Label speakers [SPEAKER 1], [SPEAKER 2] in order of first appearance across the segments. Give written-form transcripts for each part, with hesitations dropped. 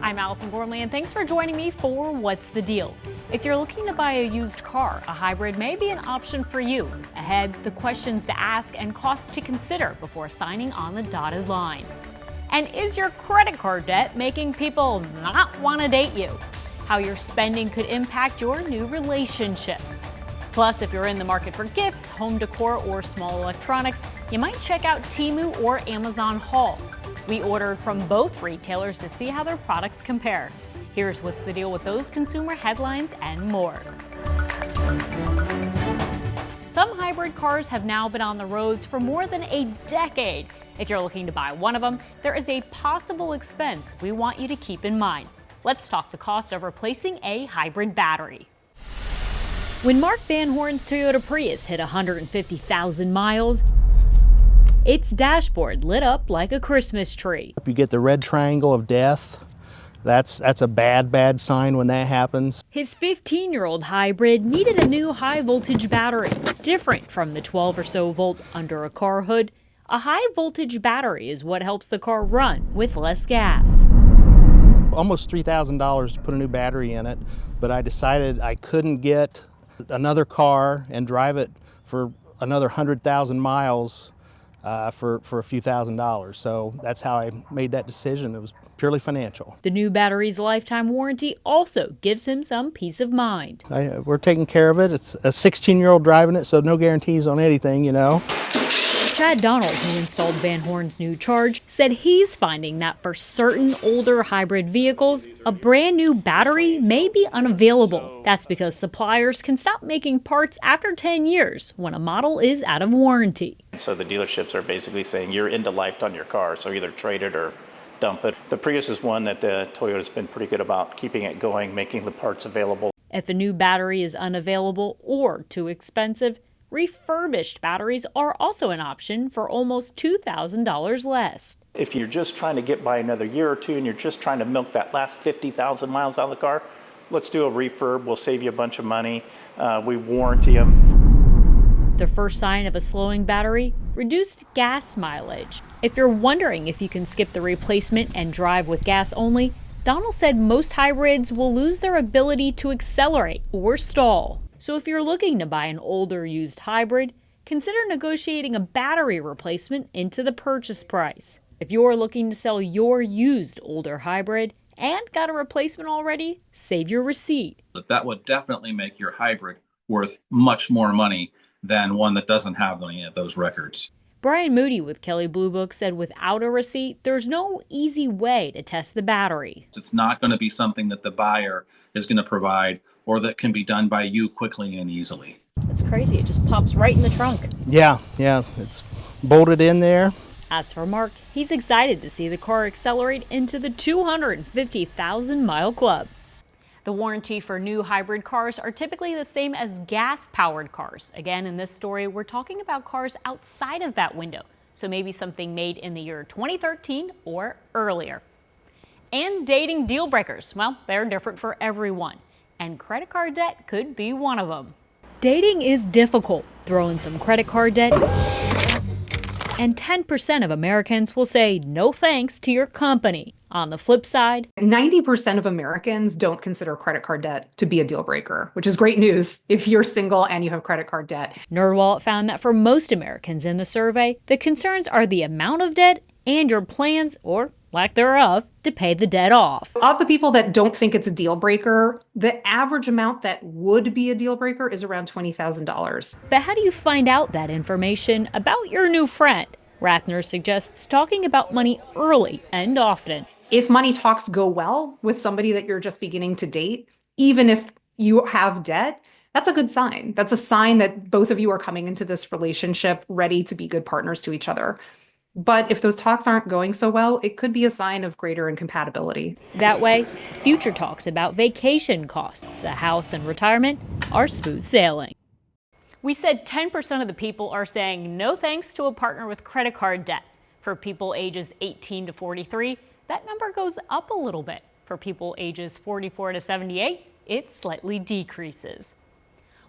[SPEAKER 1] I'm Allison Gormley, and thanks for joining me for What's the Deal? If you're looking to buy a used car, a hybrid may be an option for you. Ahead, the questions to ask and costs to consider before signing on the dotted line. And is your credit card debt making people not want to date you? How your spending could impact your new relationship. Plus, if you're in the market for gifts, home decor, or small electronics, you might check out Temu or Amazon Haul. We ordered from both retailers to see how their products compare. Here's what's the deal with those consumer headlines and more. Some hybrid cars have now been on the roads for more than a decade. If you're looking to buy one of them, there is a possible expense we want you to keep in mind. Let's talk the cost of replacing a hybrid battery. When Mark Van Horn's Toyota Prius hit 150,000 miles, its dashboard lit up like a Christmas tree.
[SPEAKER 2] You get the red triangle of death. That's a bad sign when that happens.
[SPEAKER 1] His 15-year-old hybrid needed a new high-voltage battery. Different from the 12 or so volt under a car hood, a high-voltage battery is what helps the car run with less gas.
[SPEAKER 2] Almost $3,000 to put a new battery in it, but I decided I couldn't get another car and drive it for another 100,000 miles for a few $1,000s. So that's how I made that decision. It was purely financial.
[SPEAKER 1] The new battery's lifetime warranty also gives him some peace of mind.
[SPEAKER 2] We're taking care of it. It's a 16-year-old driving it, so no guarantees on anything, you know.
[SPEAKER 1] Chad Donald, who installed Van Horn's new charge, said he's finding that for certain older hybrid vehicles, a brand new battery may be unavailable. That's because suppliers can stop making parts after 10 years when a model is out of warranty.
[SPEAKER 3] So the dealerships are basically saying you're into life on your car, so either trade it or dump it. The Prius is one that the Toyota's been pretty good about keeping it going, making the parts available.
[SPEAKER 1] If a new battery is unavailable or too expensive, refurbished batteries are also an option for almost $2,000 less.
[SPEAKER 3] If you're just trying to get by another year or two and you're just trying to milk that last 50,000 miles out of the car, let's do a refurb. We'll save you a bunch of money. We warranty them.
[SPEAKER 1] The first sign of a slowing battery, reduced gas mileage. If you're wondering if you can skip the replacement and drive with gas only, Donald said most hybrids will lose their ability to accelerate or stall. So if you're looking to buy an older used hybrid, consider negotiating a battery replacement into the purchase price. If you're looking to sell your used older hybrid and got a replacement already, save your receipt.
[SPEAKER 4] That would definitely make your hybrid worth much more money than one that doesn't have any of those records.
[SPEAKER 1] Brian Moody with Kelley Blue Book said without a receipt, there's no easy way to test the battery.
[SPEAKER 4] It's not going to be something that the buyer is going to provide or that can be done by you quickly and easily.
[SPEAKER 1] It's crazy. It just pops right in the trunk.
[SPEAKER 2] Yeah, it's bolted in there.
[SPEAKER 1] As for Mark, he's excited to see the car accelerate into the 250,000-mile club. The warranty for new hybrid cars are typically the same as gas-powered cars. Again, in this story, we're talking about cars outside of that window, so maybe something made in the year 2013 or earlier. And dating deal breakers, well, they're different for everyone, and credit card debt could be one of them. Dating is difficult. Throw in some credit card debt, and 10% of Americans will say no thanks to your company. On the flip side,
[SPEAKER 5] 90% of Americans don't consider credit card debt to be a deal breaker, which is great news if you're single and you have credit card debt.
[SPEAKER 1] NerdWallet found that for most Americans in the survey, the concerns are the amount of debt and your plans, or lack thereof, to pay the debt off.
[SPEAKER 5] Of the people that don't think it's a deal breaker, the average amount that would be a deal breaker is around $20,000.
[SPEAKER 1] But how do you find out that information about your new friend? Rathner suggests talking about money early and often.
[SPEAKER 5] If money talks go well with somebody that you're just beginning to date, even if you have debt, that's a good sign. That's a sign that both of you are coming into this relationship ready to be good partners to each other. But if those talks aren't going so well, it could be a sign of greater incompatibility.
[SPEAKER 1] That way, future talks about vacation costs, a house, and retirement are smooth sailing. We said 10% of the people are saying no thanks to a partner with credit card debt. For people ages 18 to 43, that number goes up a little bit. For people ages 44 to 78, it slightly decreases.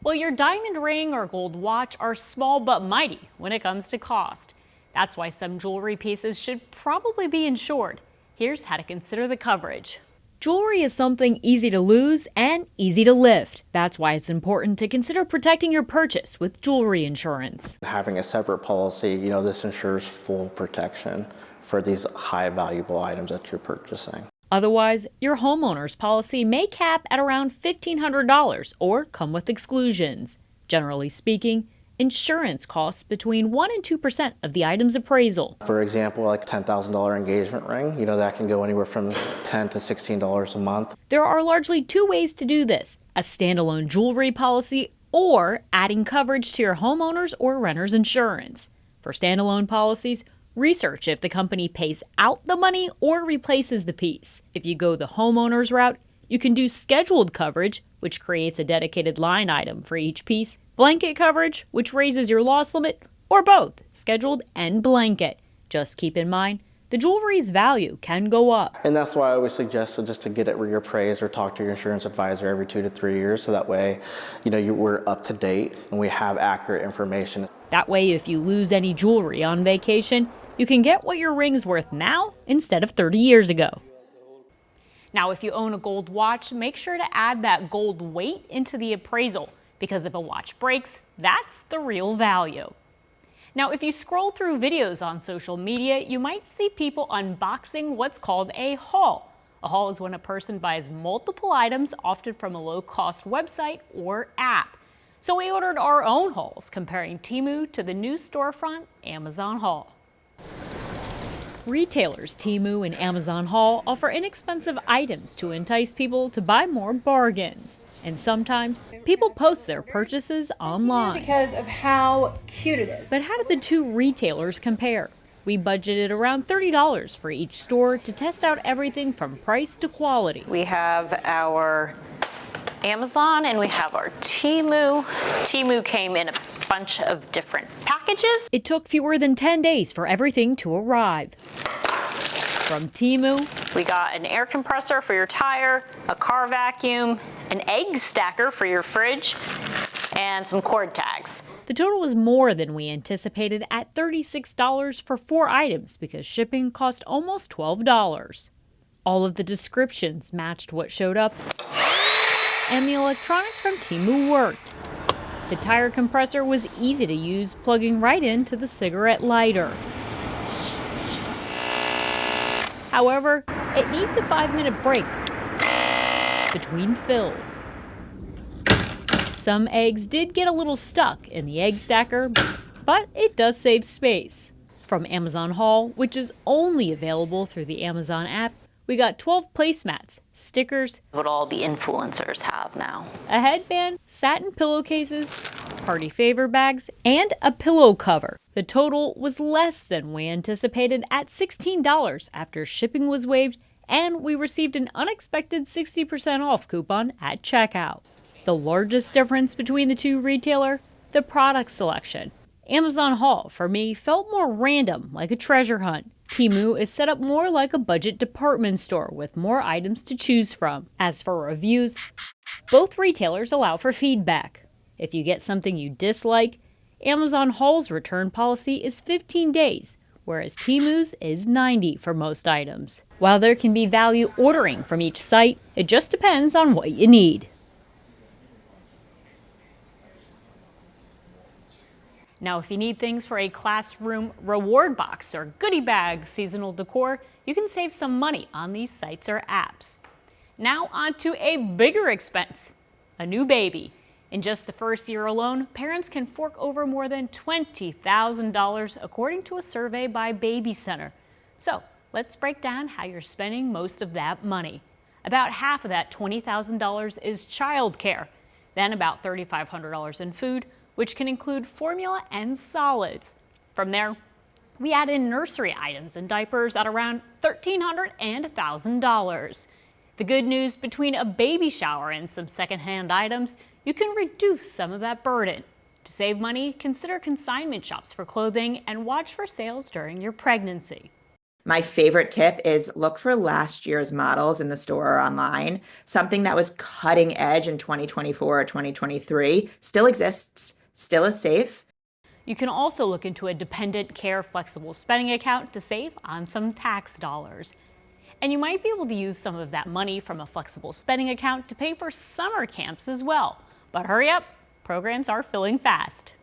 [SPEAKER 1] Well, your diamond ring or gold watch are small but mighty when it comes to cost. That's why some jewelry pieces should probably be insured. Here's how to consider the coverage. Jewelry is something easy to lose and easy to lift. That's why it's important to consider protecting your purchase with jewelry insurance.
[SPEAKER 6] Having a separate policy, this ensures full protection for these high valuable items that you're purchasing.
[SPEAKER 1] Otherwise, your homeowner's policy may cap at around $1,500 or come with exclusions. Generally speaking, insurance costs between 1% and 2% of the item's appraisal.
[SPEAKER 6] For example, like a $10,000 engagement ring, that can go anywhere from $10 to $16 a month.
[SPEAKER 1] There are largely two ways to do this: a standalone jewelry policy or adding coverage to your homeowner's or renter's insurance. For standalone policies, research if the company pays out the money or replaces the piece. If you go the homeowner's route, you can do scheduled coverage, which creates a dedicated line item for each piece, blanket coverage, which raises your loss limit, or both, scheduled and blanket. Just keep in mind, the jewelry's value can go up.
[SPEAKER 6] And that's why I always suggest just to get it reappraised or talk to your insurance advisor every 2 to 3 years, so that way, we're up to date and we have accurate information.
[SPEAKER 1] That way, if you lose any jewelry on vacation, you can get what your ring's worth now instead of 30 years ago. Now, if you own a gold watch, make sure to add that gold weight into the appraisal, because if a watch breaks, that's the real value. Now, if you scroll through videos on social media, you might see people unboxing what's called a haul. A haul is when a person buys multiple items, often from a low-cost website or app. So we ordered our own hauls, comparing Temu to the new storefront Amazon Haul. Retailers Temu and Amazon Haul offer inexpensive items to entice people to buy more bargains. And sometimes, people post their purchases online.
[SPEAKER 7] Because of how cute it is.
[SPEAKER 1] But how did the two retailers compare? We budgeted around $30 for each store to test out everything from price to quality.
[SPEAKER 8] We have our Amazon and we have our Temu. Temu came in a bunch of different packages.
[SPEAKER 1] It took fewer than 10 days for everything to arrive. From Temu,
[SPEAKER 8] we got an air compressor for your tire, a car vacuum, an egg stacker for your fridge, and some cord tags.
[SPEAKER 1] The total was more than we anticipated at $36 for 4 items because shipping cost almost $12. All of the descriptions matched what showed up, and the electronics from Temu worked. The tire compressor was easy to use, plugging right into the cigarette lighter. However, it needs a 5-minute break between fills. Some eggs did get a little stuck in the egg stacker, but it does save space. From Amazon Haul, which is only available through the Amazon app, we got 12 placemats, stickers,
[SPEAKER 8] What all the influencers have now.
[SPEAKER 1] a headband, satin pillowcases, party favor bags, and a pillow cover. The total was less than we anticipated at $16 after shipping was waived, and we received an unexpected 60% off coupon at checkout. The largest difference between the two retailers? The product selection. Amazon Haul, for me, felt more random, like a treasure hunt. Temu is set up more like a budget department store with more items to choose from. As for reviews, both retailers allow for feedback. If you get something you dislike, Amazon Haul's return policy is 15 days, whereas Temu's is 90 for most items. While there can be value ordering from each site, it just depends on what you need. Now, if you need things for a classroom reward box or goodie bag seasonal decor, you can save some money on these sites or apps. Now on to a bigger expense, a new baby. In just the first year alone, parents can fork over more than $20,000 according to a survey by Baby Center. So let's break down how you're spending most of that money. About half of that $20,000 is childcare, then about $3,500 in food, which can include formula and solids. From there, we add in nursery items and diapers at around $1,300 and $1,000. The good news, between a baby shower and some secondhand items, you can reduce some of that burden. To save money, consider consignment shops for clothing and watch for sales during your pregnancy.
[SPEAKER 9] My favorite tip is look for last year's models in the store or online. Something that was cutting edge in 2024 or 2023 still exists, still is safe.
[SPEAKER 1] You can also look into a dependent care flexible spending account to save on some tax dollars. And you might be able to use some of that money from a flexible spending account to pay for summer camps as well. But hurry up, programs are filling fast.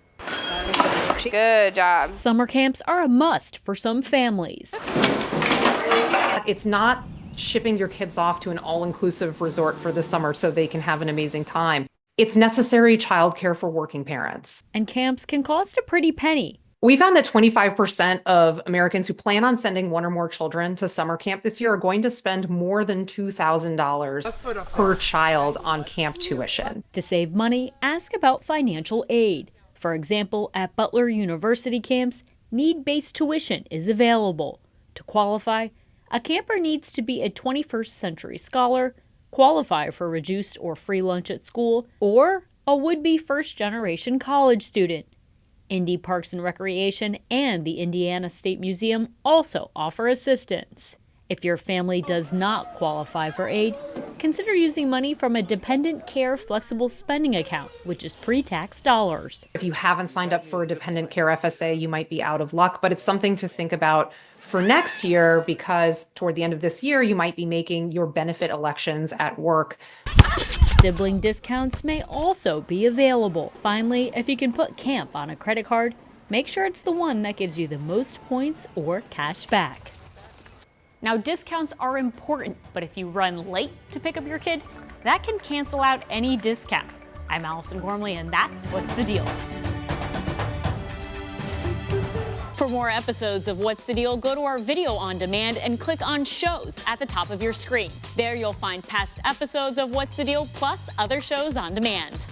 [SPEAKER 7] Good job.
[SPEAKER 1] Summer camps are a must for some families.
[SPEAKER 5] It's not shipping your kids off to an all-inclusive resort for the summer so they can have an amazing time. It's necessary childcare for working parents.
[SPEAKER 1] And camps can cost a pretty penny.
[SPEAKER 5] We found that 25% of Americans who plan on sending one or more children to summer camp this year are going to spend more than $2,000 per child on camp tuition.
[SPEAKER 1] To save money, ask about financial aid. For example, at Butler University camps, need-based tuition is available. To qualify, a camper needs to be a 21st century scholar, qualify for reduced or free lunch at school, or a would-be first-generation college student. Indy Parks and Recreation and the Indiana State Museum also offer assistance. If your family does not qualify for aid, consider using money from a dependent care flexible spending account, which is pre-tax dollars.
[SPEAKER 5] If you haven't signed up for a dependent care FSA, you might be out of luck, but it's something to think about for next year because toward the end of this year, you might be making your benefit elections at work.
[SPEAKER 1] Sibling discounts may also be available. Finally, if you can put camp on a credit card, make sure it's the one that gives you the most points or cash back. Now, discounts are important, but if you run late to pick up your kid, that can cancel out any discount. I'm Allison Gormley, and that's What's the Deal? For more episodes of What's the Deal, go to our video on demand and click on shows at the top of your screen. There you'll find past episodes of What's the Deal plus other shows on demand.